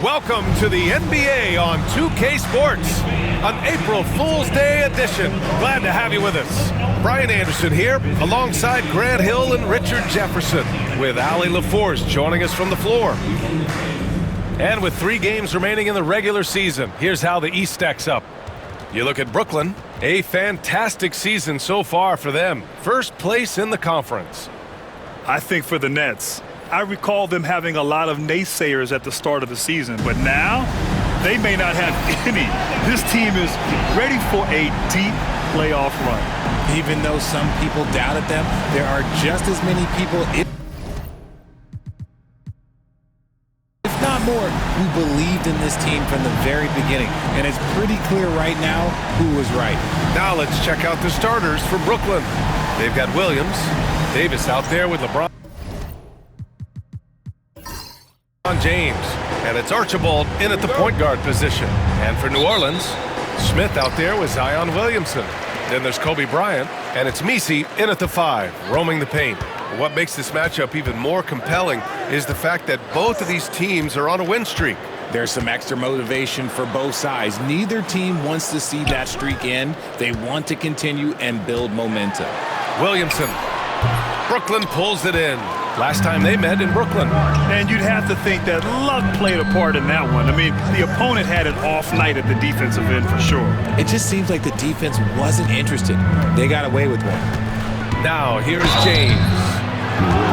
Welcome to the NBA on 2K Sports, an April Fool's Day edition. Glad to have you with us. Brian Anderson here, alongside Grant Hill and Richard Jefferson, with Allie LaForce joining us from the floor. And with 3 games remaining in the regular season, here's how the East stacks up. You look at Brooklyn, a fantastic season so far for them. First place in the conference. I think for the Nets, I recall them having a lot of naysayers at the start of the season, but now they may not have any. This team is ready for a deep playoff run. Even though some people doubted them, there are just as many people, if not more, who believed in this team from the very beginning. And it's pretty clear right now who was right. Now let's check out the starters for Brooklyn. They've got Williams, Davis out there with LeBron James, and it's Archibald in at the point guard position. And for New Orleans, Smith out there with Zion Williamson. Then there's Kobe Bryant, and it's Messi in at the 5, roaming the paint. What makes this matchup even more compelling is the fact that both of these teams are on a win streak. There's some extra motivation for both sides. Neither team wants to see that streak end. They want to continue and build momentum. Williamson. Brooklyn pulls it in. Last time they met in Brooklyn. And you'd have to think that luck played a part in that one. I mean, the opponent had an off night at the defensive end for sure. It just seems like the defense wasn't interested. They got away with one. Now, here's James.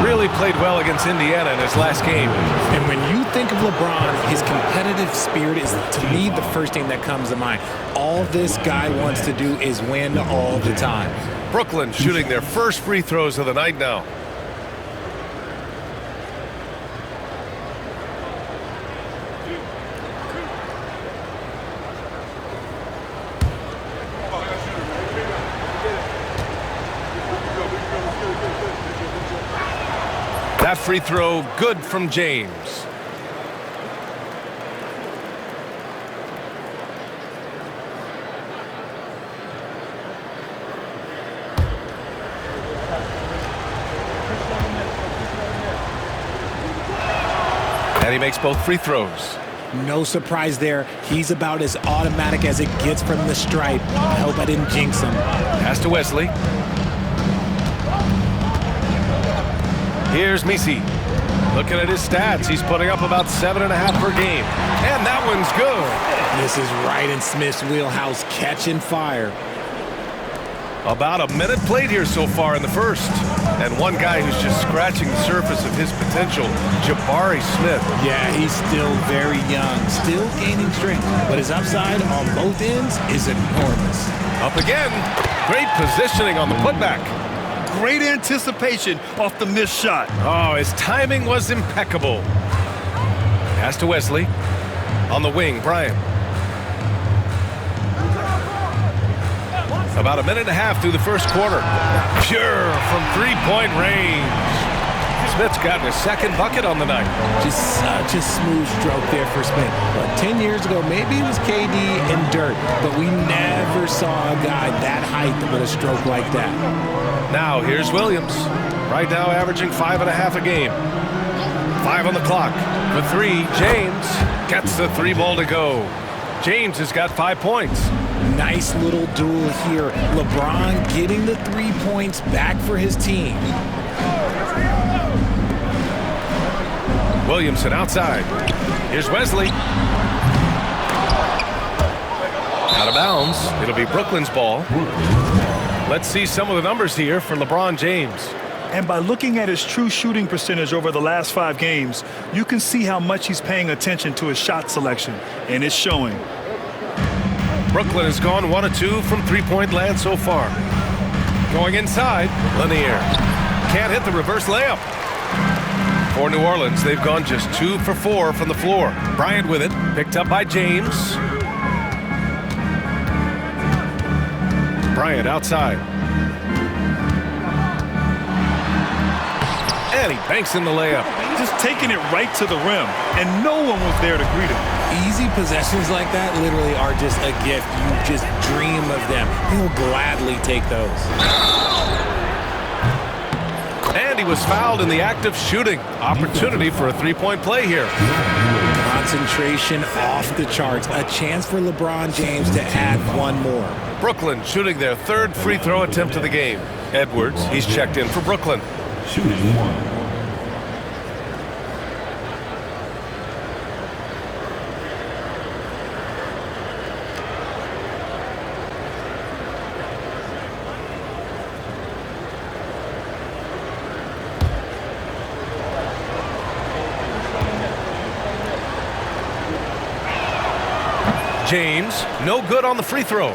Really played well against Indiana in his last game. And when you think of LeBron, his competitive spirit is, to me, the first thing that comes to mind. All this guy wants to do is win all the time. Brooklyn shooting their first free throws of the night now. That free throw good from James. And he makes both free throws. No surprise there. He's about as automatic as it gets from the stripe. I hope I didn't jinx him. Pass to Wesley. Here's Messi. Looking at his stats, he's putting up about 7.5 per game. And that one's good. This is right in Smith's wheelhouse, catching fire. About a minute played here so far in the first. And one guy who's just scratching the surface of his potential, Jabari Smith. Yeah, he's still very young, still gaining strength. But his upside on both ends is enormous. Up again. Great positioning on the putback. Great anticipation off the missed shot. Oh, his timing was impeccable. Pass to Wesley. On the wing, Bryant. About a minute and a half through the first quarter. Pure from three-point range. Smith's gotten his second bucket on the night. Just such a smooth stroke there for Smith. But 10 years ago, maybe it was KD and Dirk, but we never saw a guy that height with a stroke like that. Now, here's Williams. Right now averaging 5.5 a game. 5 on the clock. For 3, James gets the 3 ball to go. James has got 5 points. Nice little duel here. LeBron getting the 3 points back for his team. Williamson outside. Here's Wesley. Out of bounds. It'll be Brooklyn's ball. Let's see some of the numbers here for LeBron James. And by looking at his true shooting percentage over the last 5 games, you can see how much he's paying attention to his shot selection, and it's showing. Brooklyn has gone 1 of 2 from three-point land so far. Going inside, Lanier. Can't hit the reverse layup. For New Orleans, they've gone just 2 for 4 from the floor. Bryant with it, picked up by James. Bryant outside. And he banks in the layup. Just taking it right to the rim, and no one was there to greet him. Easy possessions like that literally are just a gift. You just dream of them. He'll gladly take those. And he was fouled in the act of shooting. Opportunity for a three-point play here. Concentration off the charts. A chance for LeBron James to add one more. Brooklyn shooting their third free throw attempt of the game. Edwards, he's checked in for Brooklyn. Shooting 1. James, no good on the free throw.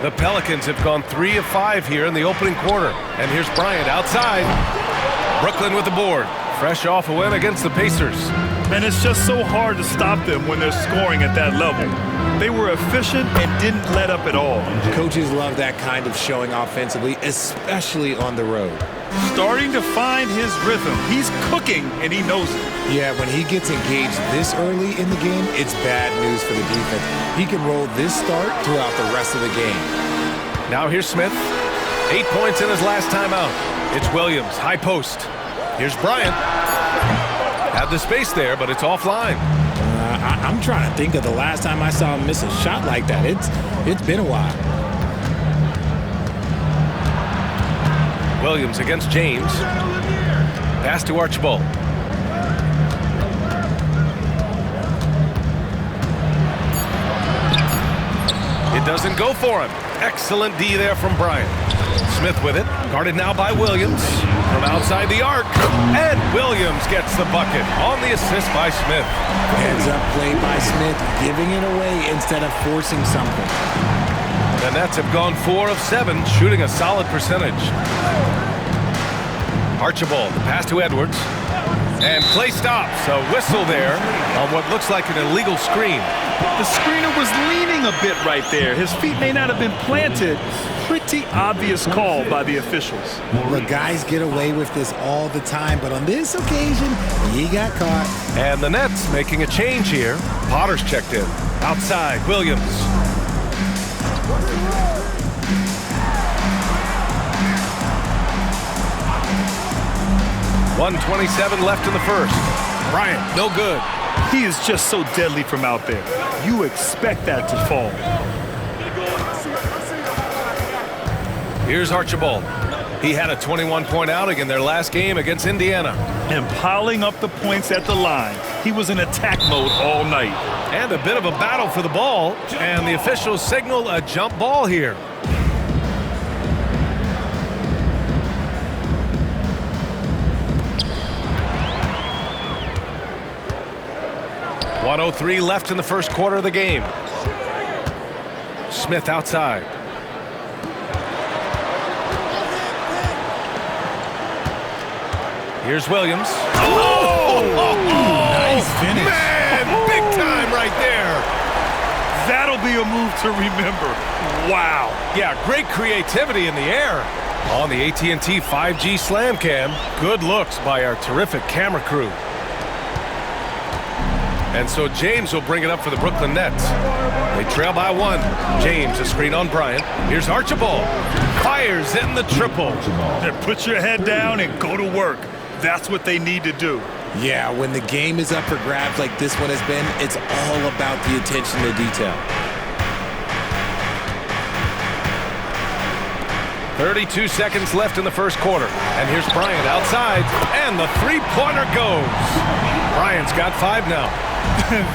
The Pelicans have gone 3 of 5 here in the opening quarter. And here's Bryant outside. Brooklyn with the board. Fresh off a win against the Pacers. And it's just so hard to stop them when they're scoring at that level. They were efficient and didn't let up at all. Coaches love that kind of showing offensively, especially on the road. Starting to find his rhythm. He's cooking, and he knows it. Yeah, when he gets engaged this early in the game, it's bad news for the defense. He can roll this start throughout the rest of the game. Now here's Smith. 8 points in his last time out. It's Williams, high post. Here's Bryant. Had the space there, but it's offline. I'm trying to think of the last time I saw him miss a shot like that. It's been a while. Williams against James. Pass to Archibald. It doesn't go for him. Excellent D there from Bryant. Smith with it. Guarded now by Williams. From outside the arc. And Williams gets the bucket on the assist by Smith. Heads up play by Smith, giving it away instead of forcing something. The Nets have gone 4 of 7, shooting a solid percentage. Archibald, the pass to Edwards. And play stops. A whistle there on what looks like an illegal screen. The screener was leaning a bit right there. His feet may not have been planted. Pretty obvious call by the officials. Look, guys get away with this all the time, but on this occasion, he got caught. And the Nets making a change here. Potter's checked in. Outside, Williams. .127 left in the first. Bryant, no good. He is just so deadly from out there. You expect that to fall. Here's Archibald. He had a 21-point outing in their last game against Indiana. And piling up the points at the line. He was in attack mode all night. And a bit of a battle for the ball. And the officials signal a jump ball here. .103 left in the first quarter of the game. Smith outside. Here's Williams. Nice finish. Man, big time right there. That'll be a move to remember. Wow. Yeah, great creativity in the air. On the AT&T 5G Slam Cam, good looks by our terrific camera crew. And so James will bring it up for the Brooklyn Nets. They trail by 1. James, a screen on Bryant. Here's Archibald. Fires in the triple. Put your head down and go to work. That's what they need to do. Yeah, when the game is up for grabs like this one has been, it's all about the attention to detail. 32 seconds left in the first quarter. And here's Bryant outside. And the three-pointer goes. Bryant's got 5 now.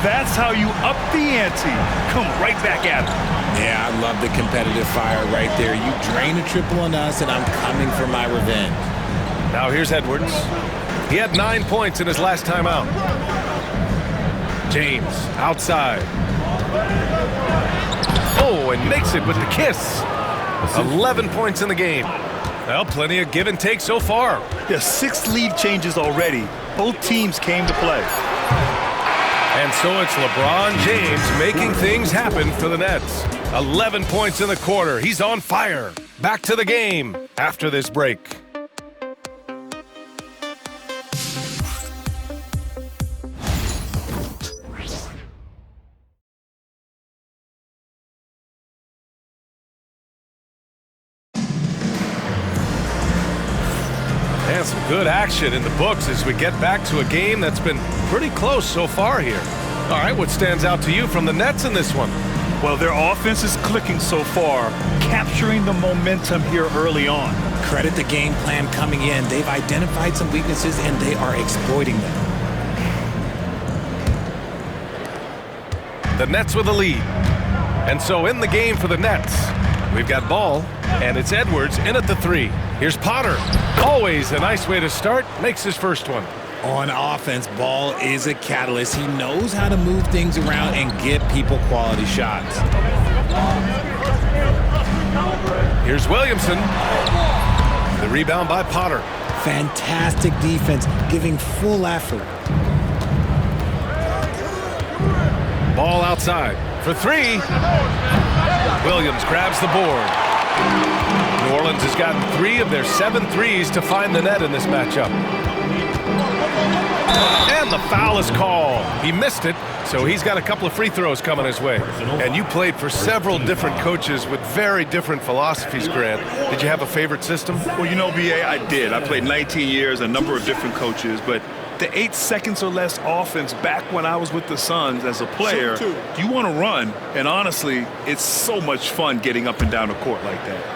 That's how you up the ante. Come right back at it. Yeah, I love the competitive fire right there. You drain a triple on us, and I'm coming for my revenge. Now here's Edwards. He had 9 points in his last time out. James outside. Oh, and makes it with the kiss. 11 points in the game. Well, plenty of give and take so far. There's 6 lead changes already. Both teams came to play. And so it's LeBron James making things happen for the Nets. 11 points in the quarter. He's on fire. Back to the game after this break. good action in the books as we get back to a game that's been pretty close so far here. All right, what stands out to you from the Nets in this one? Well, their offense is clicking so far, capturing the momentum here early on. Credit the game plan coming in. They've identified some weaknesses, and they are exploiting them. The Nets with a lead. And so in the game for the Nets, we've got Ball, and it's Edwards in at the 3. Here's Potter. Always a nice way to start. Makes his first one. On offense, Ball is a catalyst. He knows how to move things around and get people quality shots. Here's Williamson. The rebound by Potter. Fantastic defense, giving full effort. Ball outside for 3. Williams grabs the board. New Orleans has gotten 3 of their 7 threes to find the net in this matchup. And the foul is called. He missed it, so he's got a couple of free throws coming his way. And you played for several different coaches with very different philosophies, Grant. Did you have a favorite system? Well, you know, B.A., I did. I played 19 years, a number of different coaches, but the 8 seconds or less offense back when I was with the Suns as a player, you want to run, and honestly, it's so much fun getting up and down the court like that.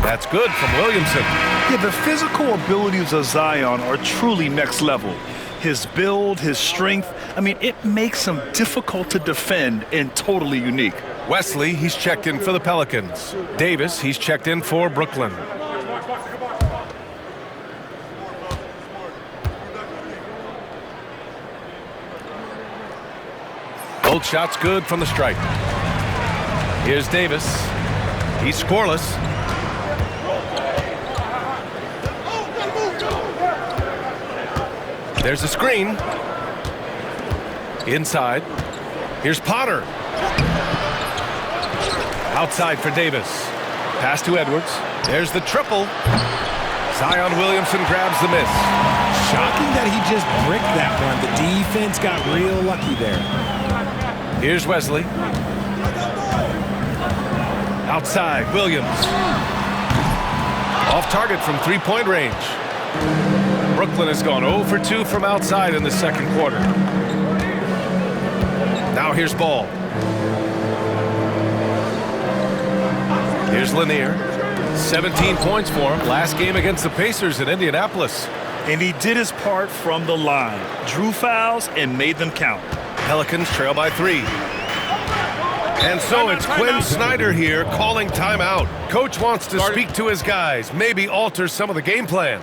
That's good from Williamson. Yeah, the physical abilities of Zion are truly next level. His build, his strength, I mean, it makes him difficult to defend and totally unique. Wesley, he's checked in for the Pelicans. Davis, he's checked in for Brooklyn. Both shots good from the stripe. Here's Davis. He's scoreless. There's a screen. Inside. Here's Potter. Outside for Davis. Pass to Edwards. There's the triple. Zion Williamson grabs the miss. Shocking that he just bricked that one. The defense got real lucky there. Here's Wesley. Outside, Williams. Off target from three-point range. Brooklyn has gone 0 for 2 from outside in the second quarter. Now here's Ball. Here's Lanier. 17 points for him. Last game against the Pacers in Indianapolis. And he did his part from the line. Drew fouls and made them count. Pelicans trail by 3. And so it's Quinn Snyder here calling timeout. Coach wants to speak to his guys, maybe alter some of the game plan.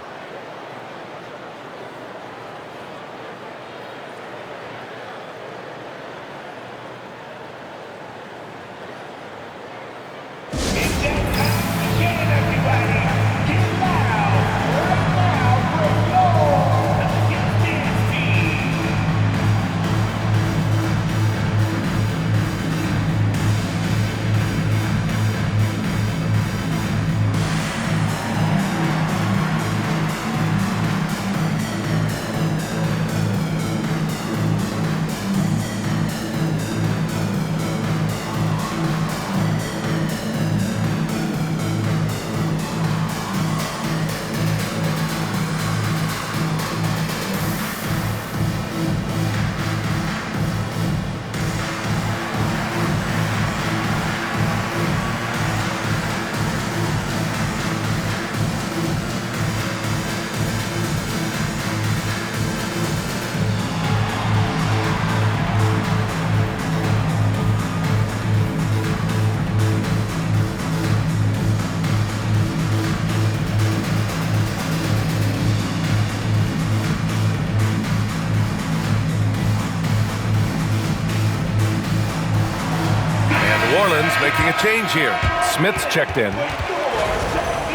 Making a change here. Smith's checked in.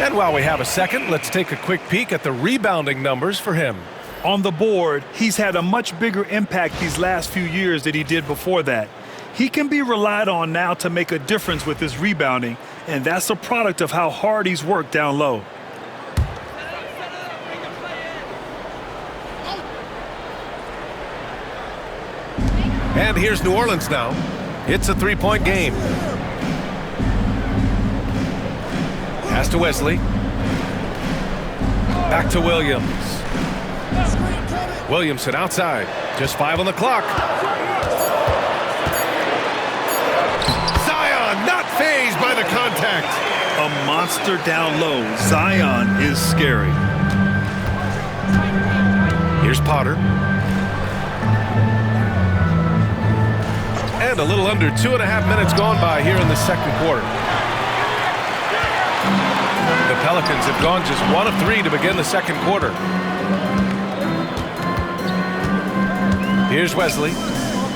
And while we have a second, let's take a quick peek at the rebounding numbers for him. On the board, he's had a much bigger impact these last few years than he did before that. He can be relied on now to make a difference with his rebounding, and that's a product of how hard he's worked down low. And here's New Orleans now. It's a three-point game. Pass to Wesley. Back to Williams. Williamson outside. Just 5 on the clock. Zion not fazed by the contact. A monster down low. Zion is scary. Here's Potter. And a little under 2.5 minutes gone by here in the second quarter. The Pelicans have gone just 1 of 3 to begin the second quarter. Here's Wesley.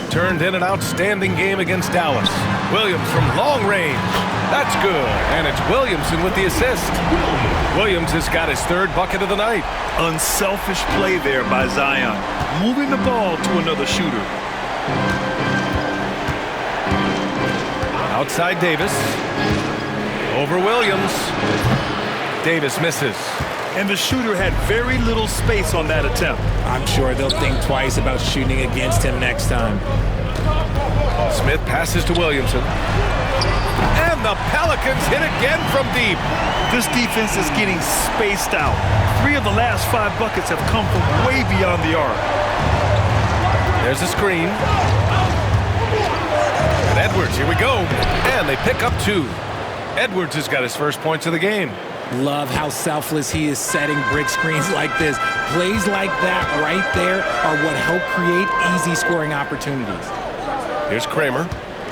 Turned in an outstanding game against Dallas. Williams from long range. That's good. And it's Williamson with the assist. Williams has got his 3rd bucket of the night. Unselfish play there by Zion. Moving the ball to another shooter. Outside Davis. Over Williams. Davis misses. And the shooter had very little space on that attempt. I'm sure they'll think twice about shooting against him next time. Smith passes to Williamson. And the Pelicans hit again from deep. This defense is getting spaced out. 3 of the last 5 buckets have come from way beyond the arc. There's a screen. And Edwards, here we go. And they pick up 2. Edwards has got his first points of the game. Love how selfless he is setting brick screens like this. Plays like that right there are what help create easy scoring opportunities. Here's Kramer.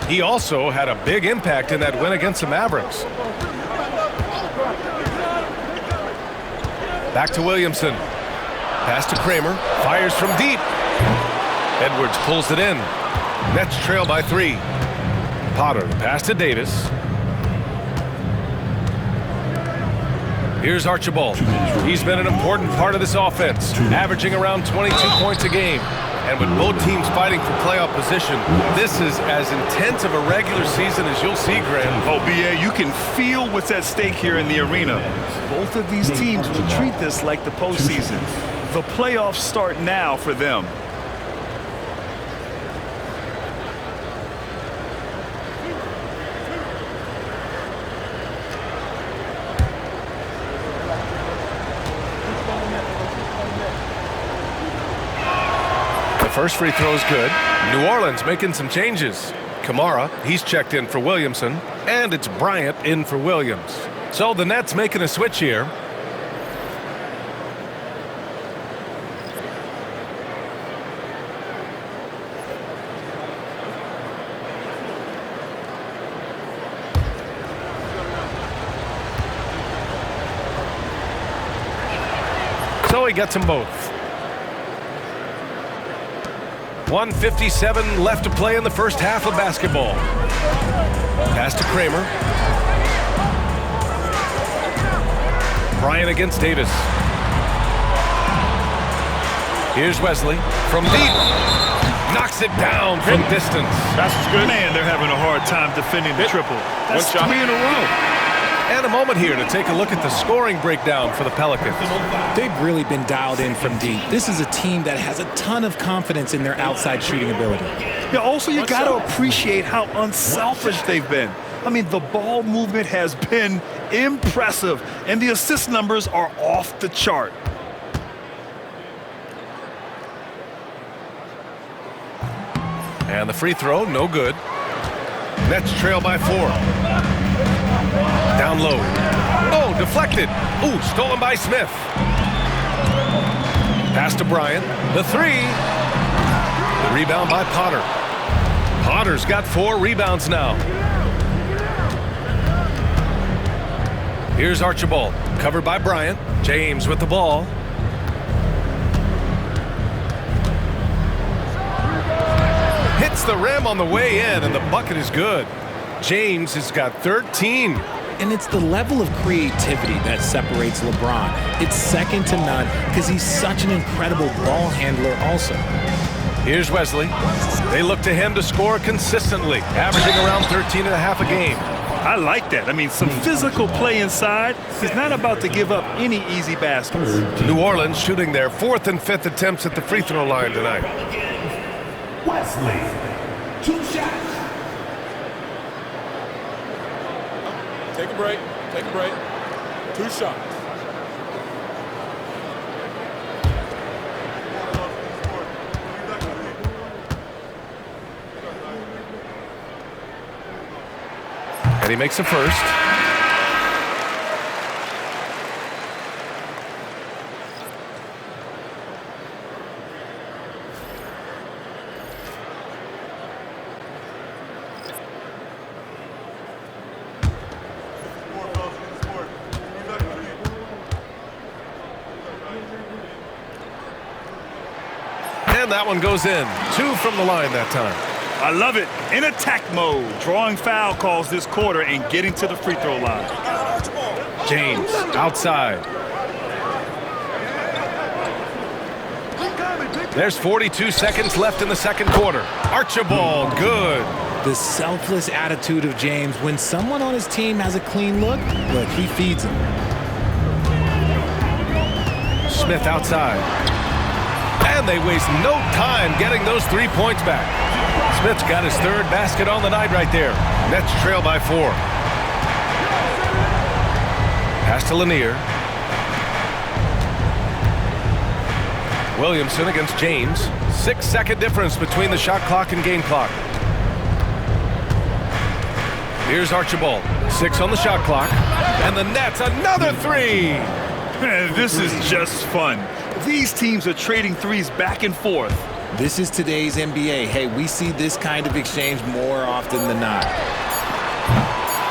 He also had a big impact in that win against the Mavericks. Back to Williamson. Pass to Kramer. Fires from deep. Edwards pulls it in. Nets trail by 3. Potter, pass to Davis. Here's Archibald. He's been an important part of this offense, averaging around 22 points a game. And with both teams fighting for playoff position, this is as intense of a regular season as you'll see, Grant. Oh, B.A., you can feel what's at stake here in the arena. Both of these teams will treat this like the postseason. The playoffs start now for them. First free throw is good. New Orleans making some changes. Kamara, he's checked in for Williamson, and it's Bryant in for Williams. So the Nets making a switch here. So he gets them both. 1:57 left to play in the first half of basketball. Pass to Kramer. Bryant against Davis. Here's Wesley from deep. Knocks it down from distance. That's good. Man, they're having a hard time defending the triple. That's 3 in a row. And a moment here to take a look at the scoring breakdown for the Pelicans. They've really been dialed in from deep. This is a team that has a ton of confidence in their outside shooting ability. Yeah, also, you got to appreciate how unselfish they've been. I mean, the ball movement has been impressive, and the assist numbers are off the chart. And the free throw, no good. Nets trail by 4. Down low. Oh, deflected. Ooh, stolen by Smith. Pass to Bryant. The 3. The rebound by Potter. Potter's got 4 rebounds now. Here's Archibald. Covered by Bryant. James with the ball. Hits the rim on the way in, and the bucket is good. James has got 13. And it's the level of creativity that separates LeBron. It's second to none because he's such an incredible ball handler also. Here's Wesley. They look to him to score consistently, averaging around 13.5 a game. I like that. I mean, some physical play inside. He's not about to give up any easy baskets. New Orleans shooting their 4th and 5th attempts at the free throw line tonight. Wesley, 2 shots. Take a break. Take a break. 2 shots. And he makes a first. And that one goes in. 2 from the line that time. I love it. In attack mode, drawing foul calls this quarter and getting to the free throw line. James outside. There's 42 seconds left in the second quarter. Archibald, good. The selfless attitude of James. When someone on his team has a clean look, he feeds him. Smith outside. And they waste no time getting those 3 points back. Smith's got his 3rd basket on the night right there. Nets trail by 4. Pass to Lanier. Williamson against James. 6-second difference between the shot clock and game clock. Here's Archibald. 6 on the shot clock. And the Nets, another 3! Man, this is just fun. These teams are trading threes back and forth. This is today's NBA. Hey, we see this kind of exchange more often than not.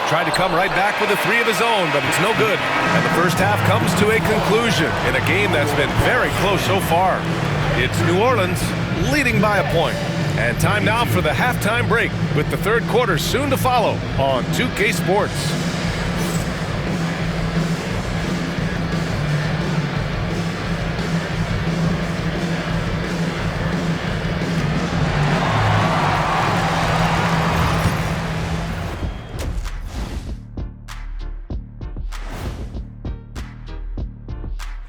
Tried to come right back with a 3 of his own, but it's no good. And the first half comes to a conclusion in a game that's been very close so far. It's New Orleans leading by a point. And time now for the halftime break, with the third quarter soon to follow on 2K Sports.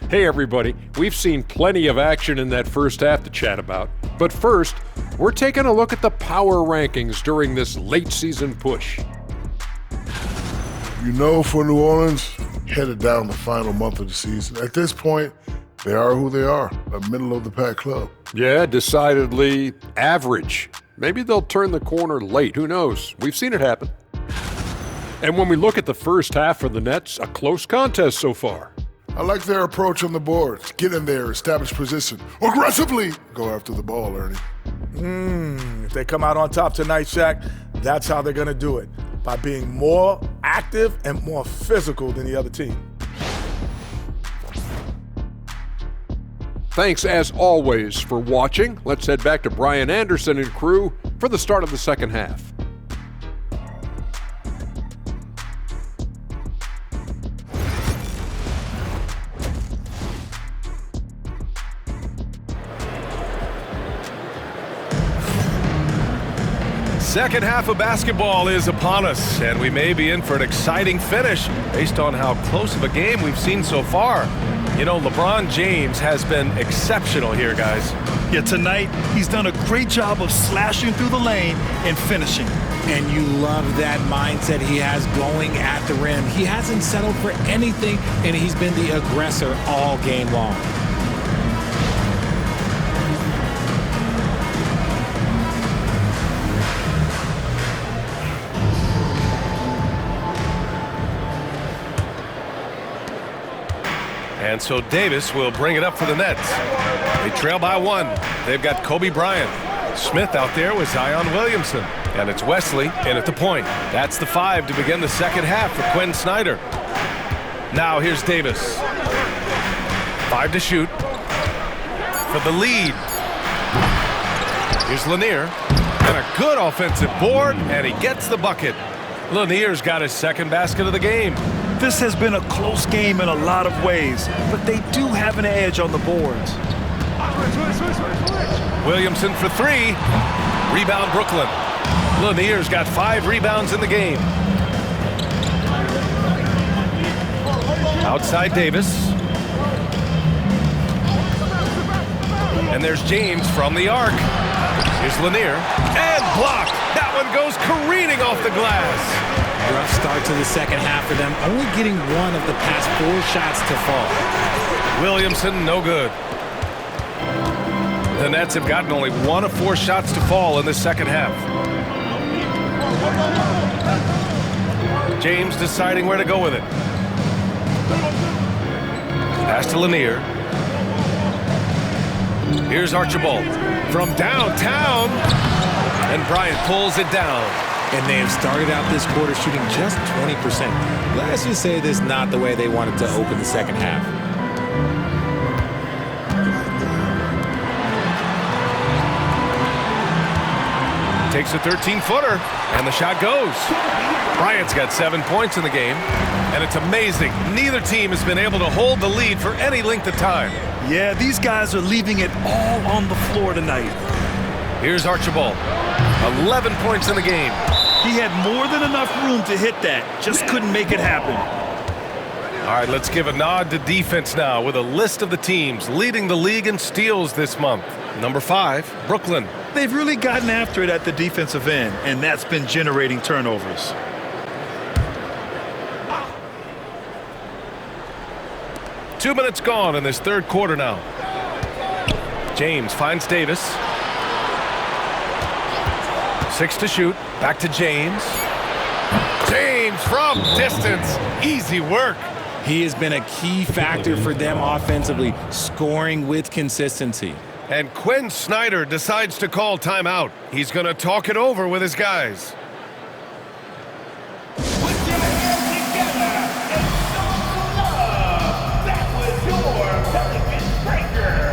Hey everybody, we've seen plenty of action in that first half to chat about. But first, we're taking a look at the power rankings during this late season push. You know, for New Orleans, headed down the final month of the season. At this point, they are who they are, a middle-of-the-pack club. Yeah, decidedly average. Maybe they'll turn the corner late, who knows? We've seen it happen. And when we look at the first half for the Nets, a close contest so far. I like their approach on the boards. Get in there, establish position. Aggressively go after the ball, Ernie. If they come out on top tonight, Shaq, that's how they're going to do it. By being more active and more physical than the other team. Thanks as always for watching. Let's head back to Brian Anderson and crew for the start of the second half. Second half of basketball is upon us, and we may be in for an exciting finish based on how close of a game we've seen so far. You know, LeBron James has been exceptional here, guys. Yeah, tonight he's done a great job of slashing through the lane and finishing. And you love that mindset he has going at the rim. He hasn't settled for anything, and he's been the aggressor all game long. And so Davis will bring it up for the Nets. They trail by 1. They've got Kobe Bryant. Smith out there with Zion Williamson. And it's Wesley in at the point. That's the 5 to begin the second half for Quinn Snyder. Now here's Davis. 5 to shoot for the lead. Here's Lanier. And a good offensive board, and he gets the bucket. Lanier's got his second basket of the game. This has been a close game in a lot of ways, but they do have an edge on the boards. Williamson for 3. Rebound Brooklyn. Lanier's got 5 rebounds in the game. Outside Davis. And there's James from the arc. Here's Lanier. And blocked. That one goes careening off the glass. Rough start to the second half for them, only getting one of the past 4 shots to fall. Williamson, no good. The Nets have gotten only 1 of 4 shots to fall in the second half. James deciding where to go with it. Pass to Lanier. Here's Archibald from downtown, and Bryant pulls it down. And they have started out this quarter shooting just 20%. Let's just say this is not the way they wanted to open the second half. Takes a 13-footer, and the shot goes. Bryant's got 7 points in the game, and it's amazing. Neither team has been able to hold the lead for any length of time. Yeah, these guys are leaving it all on the floor tonight. Here's Archibald. 11 points in the game. He had more than enough room to hit that, just couldn't make it happen. All right, let's give a nod to defense now with a list of the teams leading the league in steals this month. Number 5, Brooklyn. They've really gotten after it at the defensive end, and that's been generating turnovers. Two minutes gone in this third quarter now. James finds Davis. 6 to shoot. Back to James. James from distance. Easy work. He has been a key factor for them offensively, scoring with consistency. And Quinn Snyder decides to call timeout. He's going to talk it over with his guys. Put your hands together and show some love. That was your Pelicans breaker.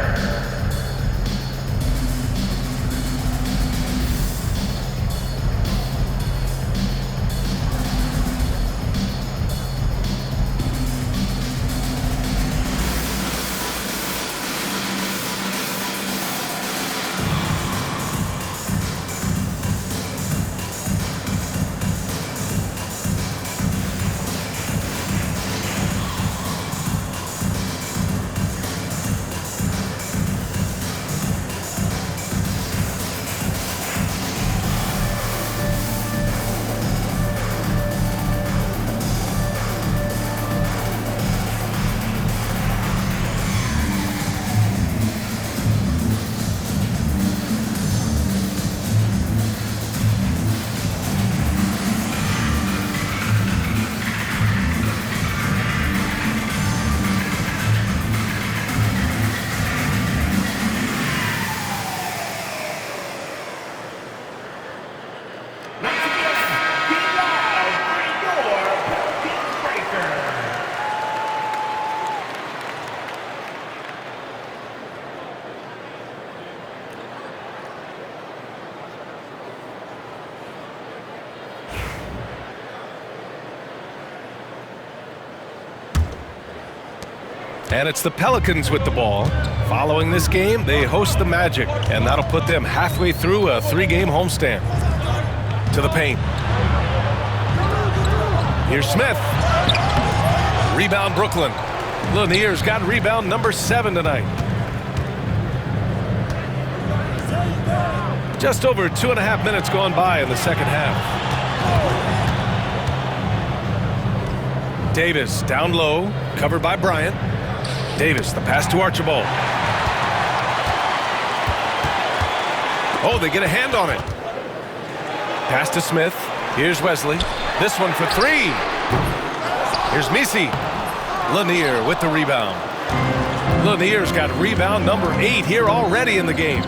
And it's the Pelicans with the ball. Following this game, they host the Magic, and that'll put them halfway through a 3-game homestand. To the paint. Here's Smith. Rebound Brooklyn. Lanier's got rebound number 7 tonight. Just over 2.5 minutes gone by in the second half. Davis down low, covered by Bryant. Davis, the pass to Archibald. Oh, they get a hand on it. Pass to Smith. Here's Wesley. This one for 3. Here's Messi. Lanier with the rebound. Lanier's got rebound number 8 here already in the game.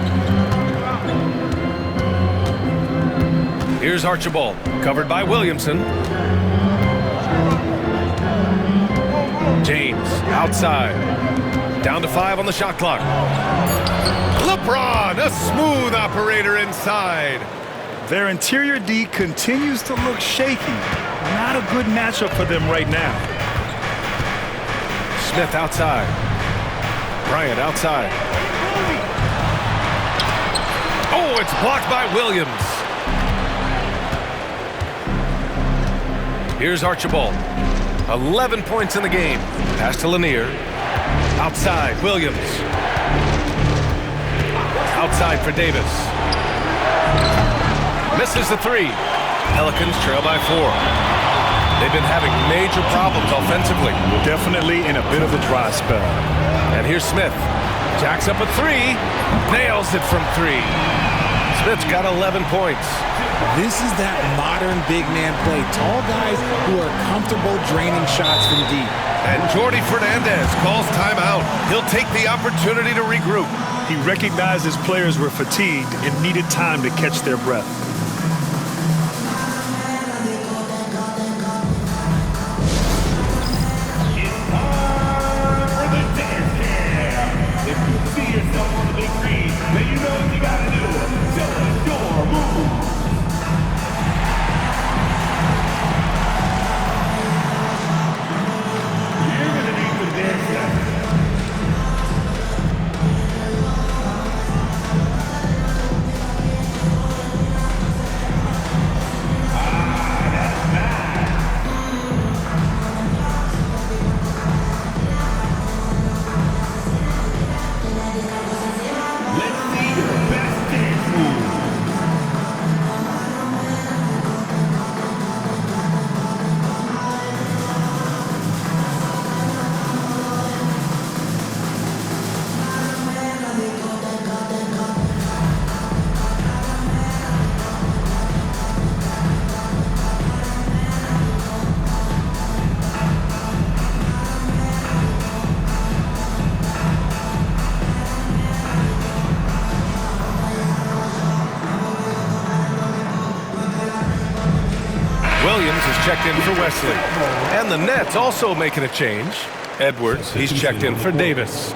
Here's Archibald, covered by Williamson. James outside. Down to 5 on the shot clock. LeBron, a smooth operator inside. Their interior D continues to look shaky. Not a good matchup for them right now. Smith outside. Bryant outside. Oh, it's blocked by Williams. Here's Archibald. 11 points in the game. Pass to Lanier. Outside, Williams. Outside for Davis. Misses the 3. Pelicans trail by 4. They've been having major problems offensively. Definitely in a bit of a dry spell. And here's Smith. Jacks up a three. Nails it from three. Smith's got 11 points. This is that modern big man play. Tall guys who are comfortable draining shots from deep. And Jordi Fernandez calls timeout. He'll take the opportunity to regroup. He recognized his players were fatigued and needed time to catch their breath. Williams is checked in for Wesley. And the Nets also making a change. Edwards, he's checked in for Davis.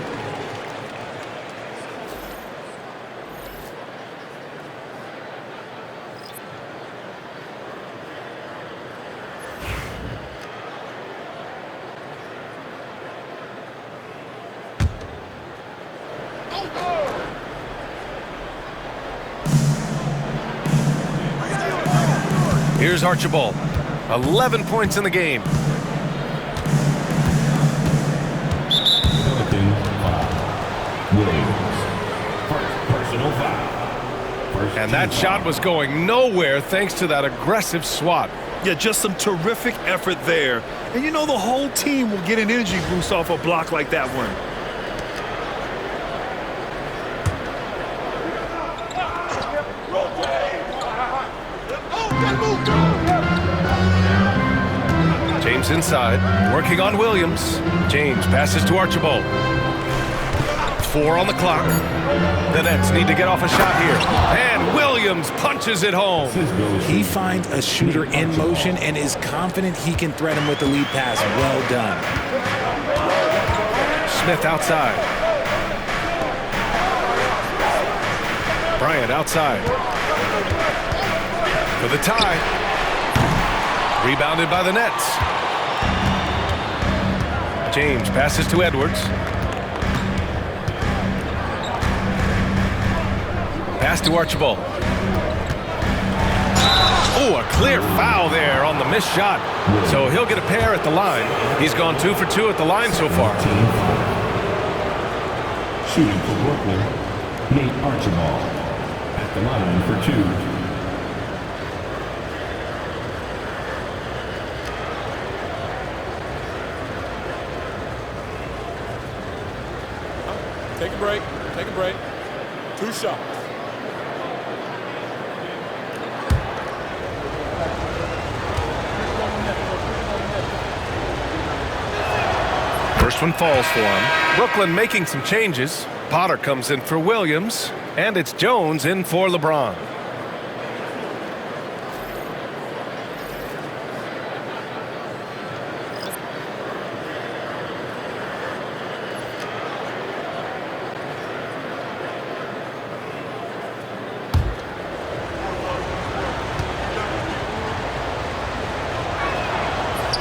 Here's Archibald. 11 points in the game. And that shot was going nowhere thanks to that aggressive swat. Yeah, just some terrific effort there. And you know the whole team will get an energy boost off a block like that one. James inside, working on Williams. James passes to Archibald. 4 on the clock. The Nets need to get off a shot here. And Williams punches it home. He finds a shooter in motion and is confident he can thread him with the lead pass. Well done. Smith outside. Bryant outside. For the tie. Rebounded by the Nets. James passes to Edwards. Pass to Archibald. Oh, a clear foul there on the missed shot. So he'll get a pair at the line. He's gone 2 for 2 at the line so far. Shooting for Brooklyn, Nate Archibald at the line for 2. Take a break. Take a break. 2 shots. First one falls for him. Brooklyn making some changes. Potter comes in for Williams. And it's Jones in for LeBron.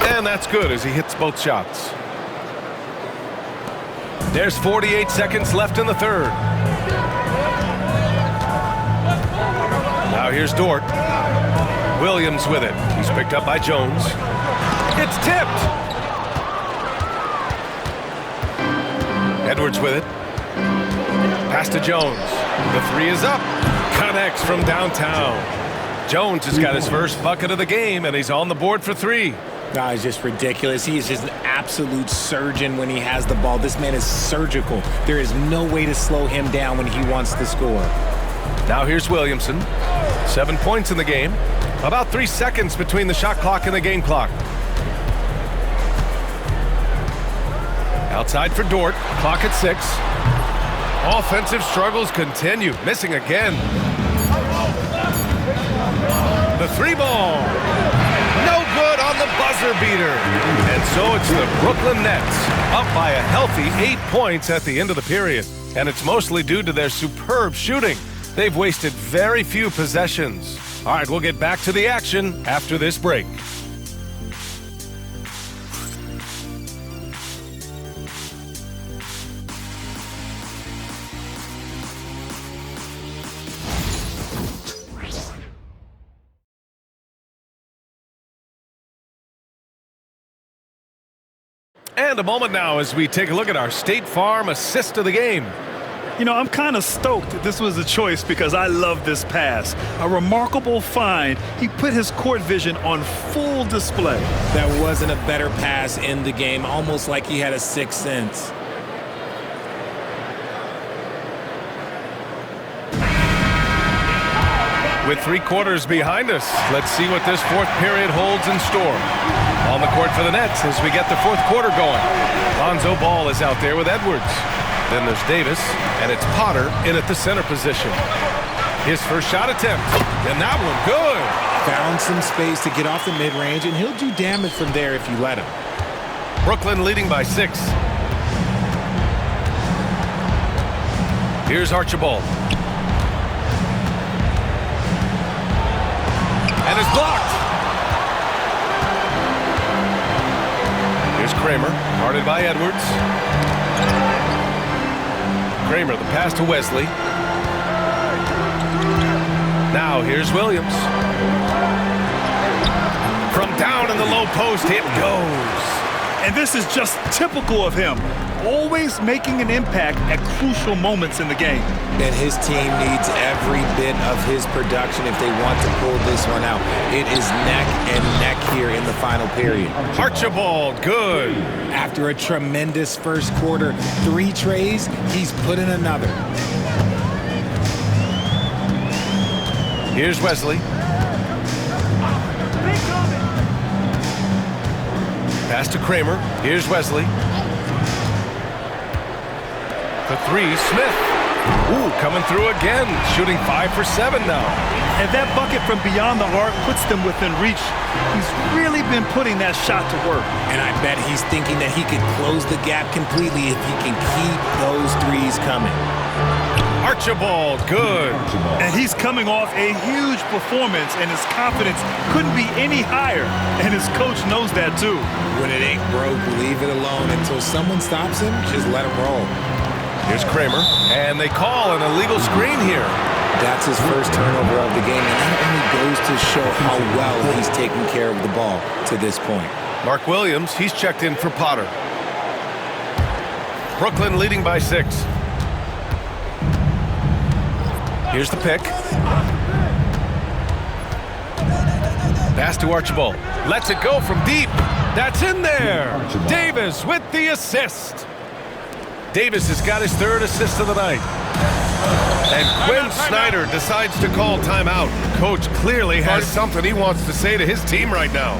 And that's good as he hits both shots. There's 48 seconds left in the third. Now here's Dort. Williams with it. He's picked up by Jones. It's tipped. Edwards with it. Pass to Jones. The 3 is up. Connects from downtown. Jones has got his first bucket of the game, and he's on the board for 3. No, it's just ridiculous. He is just an absolute surgeon when he has the ball. This man is surgical. There is no way to slow him down when he wants to score. Now here's Williamson. 7 points in the game. About 3 seconds between the shot clock and the game clock. Outside for Dort. Clock at 6. Offensive struggles continue. Missing again. The 3-ball. No good on the buzzer beater. And so it's the Brooklyn Nets up by a healthy 8 points at the end of the period. And it's mostly due to their superb shooting. They've wasted very few possessions. All right, we'll get back to the action after this break. And a moment now as we take a look at our State Farm assist of the game. You know, I'm kind of stoked that this was a choice because I love this pass. A remarkable find. He put his court vision on full display. That wasn't a better pass in the game, almost like he had a sixth sense. With 3 quarters behind us, let's see what this fourth period holds in store. On the court for the Nets as we get the fourth quarter going. Lonzo Ball is out there with Edwards. Then there's Davis, and it's Potter in at the center position. His first shot attempt, and that one good. Found some space to get off the mid-range, and he'll do damage from there if you let him. Brooklyn leading by 6. Here's Archibald. And it's blocked. Here's Kramer, guarded by Edwards. Kramer, the pass to Wesley. Now here's Williams. From down in the low post, it goes. And this is just typical of him. Always making an impact at crucial moments in the game. And his team needs every bit of his production if they want to pull this one out. It is neck and neck here in the final period. Archibald, good. After a tremendous first quarter, 3 trays, he's put in another. Here's Wesley. Pass to Kramer. Here's Wesley. The 3, Smith. Ooh, coming through again. Shooting 5 for 7 now. And that bucket from beyond the arc puts them within reach. He's really been putting that shot to work. And I bet he's thinking that he can close the gap completely if he can keep those 3s coming. Archibald, good. And he's coming off a huge performance, and his confidence couldn't be any higher. And his coach knows that too. When it ain't broke, leave it alone. Until someone stops him, just let him roll. Here's Kramer, and they call an illegal screen here. That's his first turnover of the game, and that only goes to show how well he's taken care of the ball to this point. Mark Williams, he's checked in for Potter. Brooklyn leading by 6. Here's the pick. Pass to Archibald. Lets it go from deep. That's in there. Davis with the assist. Davis has got his 3rd assist of the night. And Quinn Snyder decides to call timeout. Coach clearly has something he wants to say to his team right now.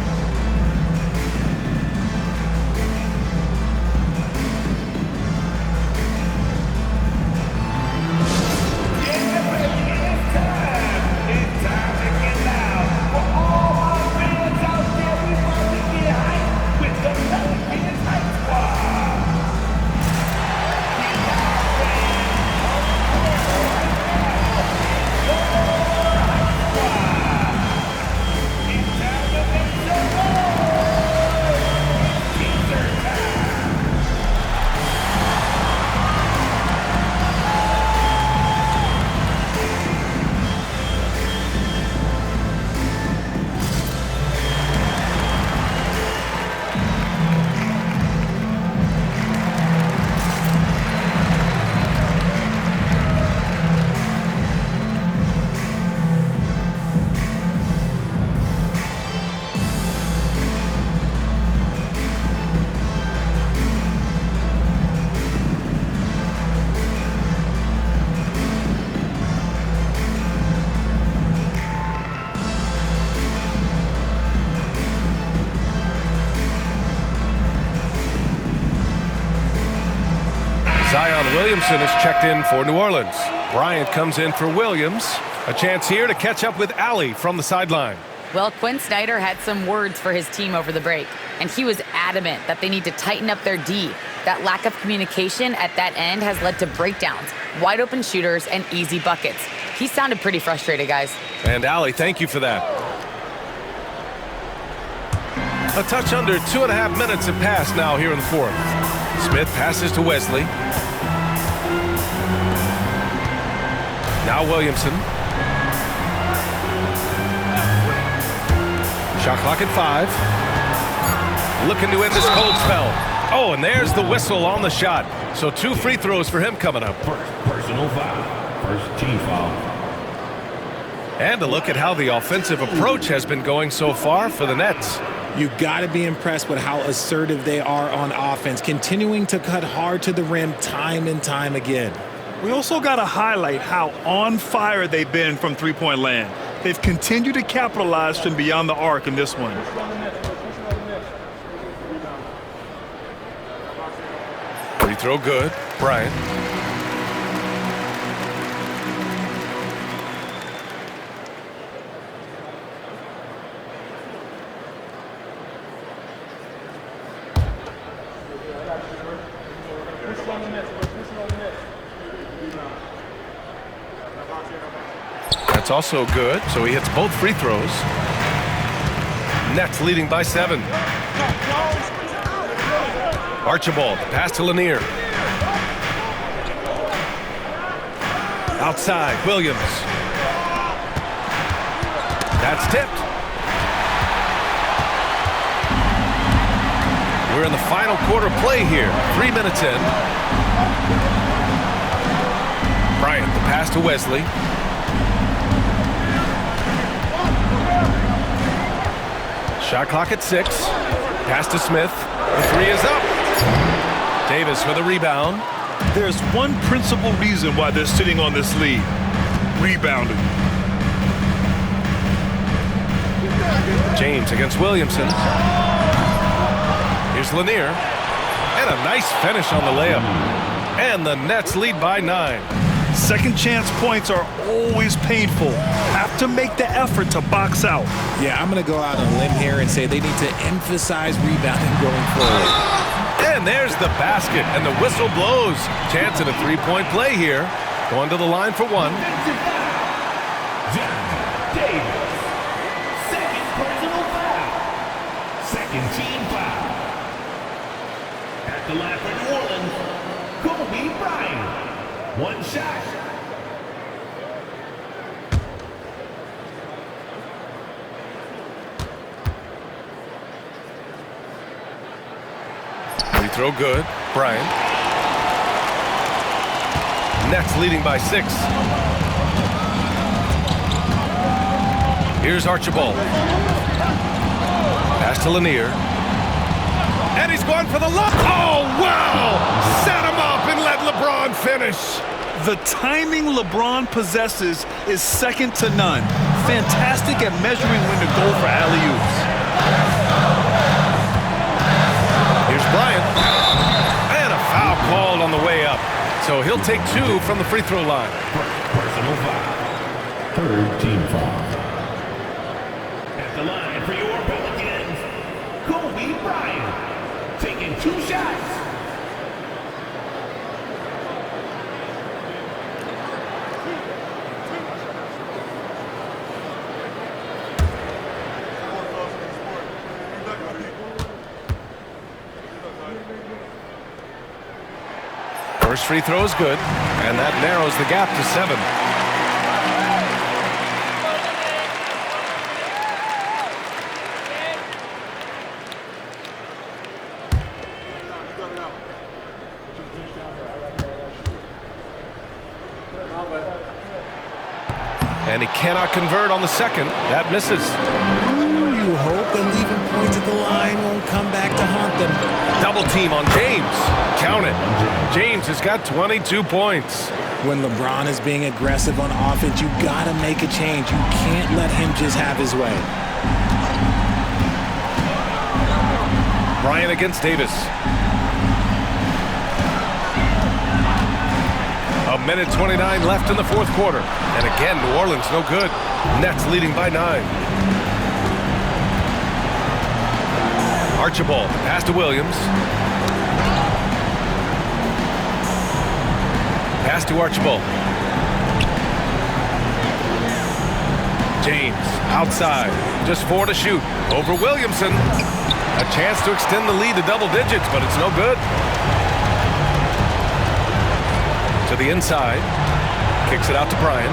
Zion Williamson is checked in for New Orleans. Bryant comes in for Williams. A chance here to catch up with Allie from the sideline. Well, Quinn Snyder had some words for his team over the break, and he was adamant that they need to tighten up their D. That lack of communication at that end has led to breakdowns, wide open shooters, and easy buckets. He sounded pretty frustrated, guys. And Allie, thank you for that. A touch under 2.5 minutes have passed now here in the fourth. Smith passes to Wesley. Now Williamson. Shot clock at 5. Looking to end this cold spell. Oh, and there's the whistle on the shot. So 2 free throws for him coming up. First personal foul. First team foul. And a look at how the offensive approach has been going so far for the Nets. You got to be impressed with how assertive they are on offense, continuing to cut hard to the rim time and time again. We also got to highlight how on fire they've been from three-point land. They've continued to capitalize from beyond the arc in this one. Free throw good. Bryant. That's also good, so he hits both free throws. Nets leading by 7. Archibald, pass to Lanier. Outside, Williams. That's tipped. We're in the final quarter play here. 3 minutes in. Bryant, the pass to Wesley. Shot clock at 6. Pass to Smith. The 3 is up. Davis with a rebound. There's one principal reason why they're sitting on this lead. Rebounding. James against Williamson. Here's Lanier. And a nice finish on the layup. And the Nets lead by 9. Second chance points are always painful. Have to make the effort to box out. Yeah, I'm going to go out on a limb here and say they need to emphasize rebounding going forward. And there's the basket, and the whistle blows. Chance at a 3-point play here. Going to the line for 1. John Davis. Second personal foul. Second team foul. At the line for New Orleans, Kobe Bryant. 1 shot. Free throw good. Bryant. Nets leading by 6. Here's Archibald. Pass to Lanier. And he's going for the lob. Oh, wow! Set him up and let LeBron finish. The timing LeBron possesses is second to none. Fantastic at measuring when to go for alley-oops. Here's Bryant. And a foul called on the way up. So he'll take 2 from the free throw line. Personal foul. Third team foul. At the line for your Pelicans, Kobe Bryant. Taking 2 shots. First free throw is good, and that narrows the gap to 7. And he cannot convert on the second. That misses. You hope that leaving points at the line won't come back to haunt them. Double team on James. Count it. James has got 22 points. When LeBron is being aggressive on offense, you got to make a change. You can't let him just have his way. Bryant against Davis. minute 29 left in the fourth quarter. And again, New Orleans no good. Nets leading by 9. Archibald, pass to Williams. Pass to Archibald. James, outside, just 4 to shoot. Over Williamson. A chance to extend the lead to double digits, but it's no good. To the inside. Kicks it out to Bryant.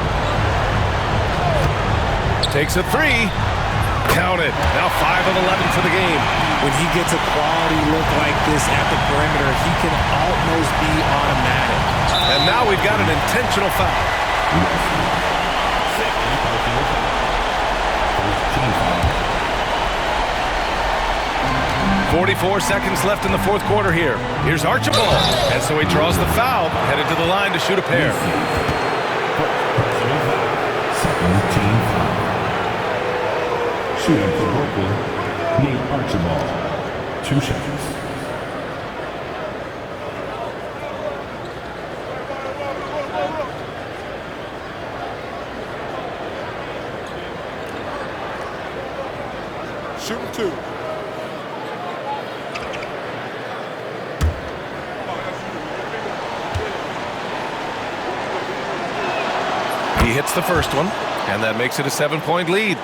Takes a 3. Count it. Now 5 of 11 for the game. When he gets a quality look like this at the perimeter, he can almost be automatic. And now we've got an intentional foul. 44 seconds left in the fourth quarter here. Here's Archibald. And so he draws the foul, headed to the line to shoot a pair. Second team foul. Shooting for Brooklyn, Nate Archibald. 2 seconds. Shooting 2. He hits the first one, and that makes it a 7-point lead.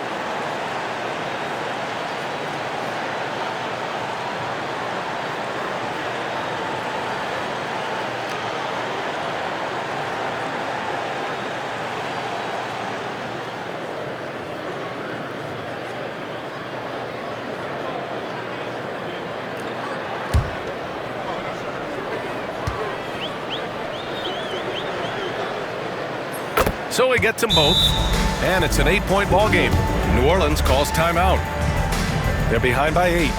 So he gets them both, and it's an 8-point ball game. New Orleans calls timeout. They're behind by 8.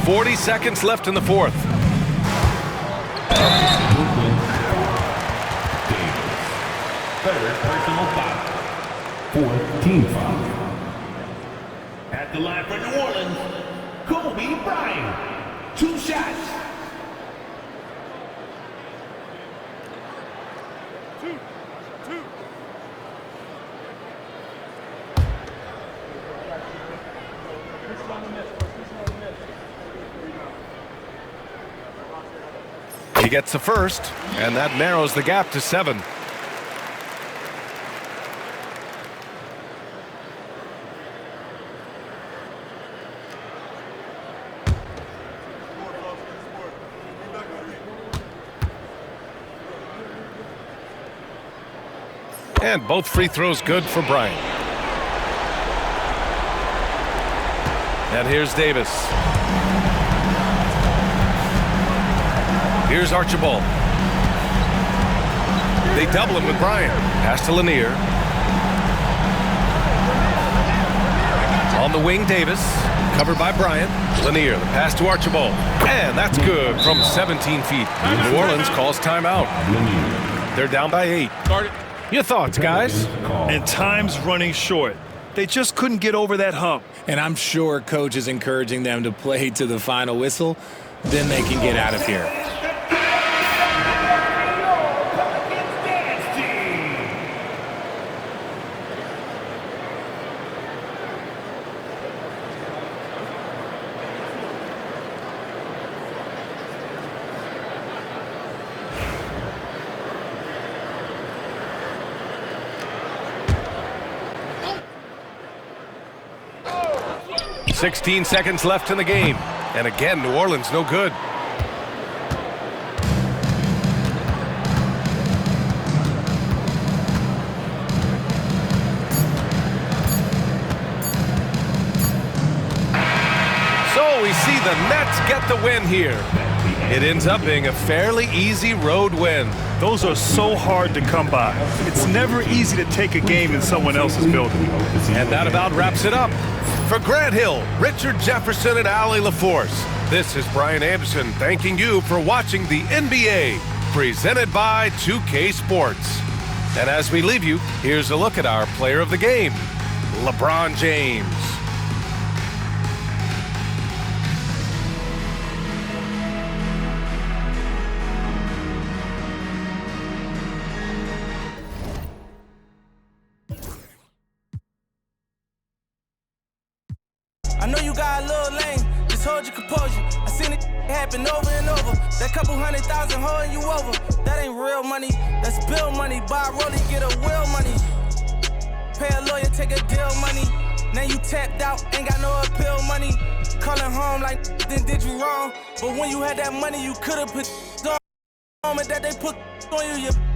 .40 seconds left in the fourth. Third personal foul. Fourth team foul. At the line for New Orleans, Kobe Bryant. 2 shots. He gets the first, and that narrows the gap to 7. And both free throws good for Bryant. And here's Davis. Here's Archibald. They double him with Bryant. Pass to Lanier. On the wing, Davis. Covered by Bryant. Lanier, the pass to Archibald. And that's good from 17 feet. New Orleans calls timeout. They're down by 8. Your thoughts, guys? And time's running short. They just couldn't get over that hump. And I'm sure coach is encouraging them to play to the final whistle. Then they can get out of here. – 16 seconds left in the game. And again, New Orleans no good. So we see the Nets get the win here. It ends up being a fairly easy road win. Those are so hard to come by. It's never easy to take a game in someone else's building. And that about wraps it up. For Grant Hill, Richard Jefferson, and Allie LaForce, this is Brian Anderson thanking you for watching the NBA, presented by 2K Sports. And as we leave you, here's a look at our player of the game, LeBron James. I know you got a little lame, just hold your composure. I seen it happen over and over. That couple 100,000 holding you over. That ain't real money, that's bill money. Buy a rollie, get a will money. Pay a lawyer, take a deal money. Now you tapped out, ain't got no appeal money. Calling home like, then did you wrong? But when you had that money, you could've put on it that they put on you.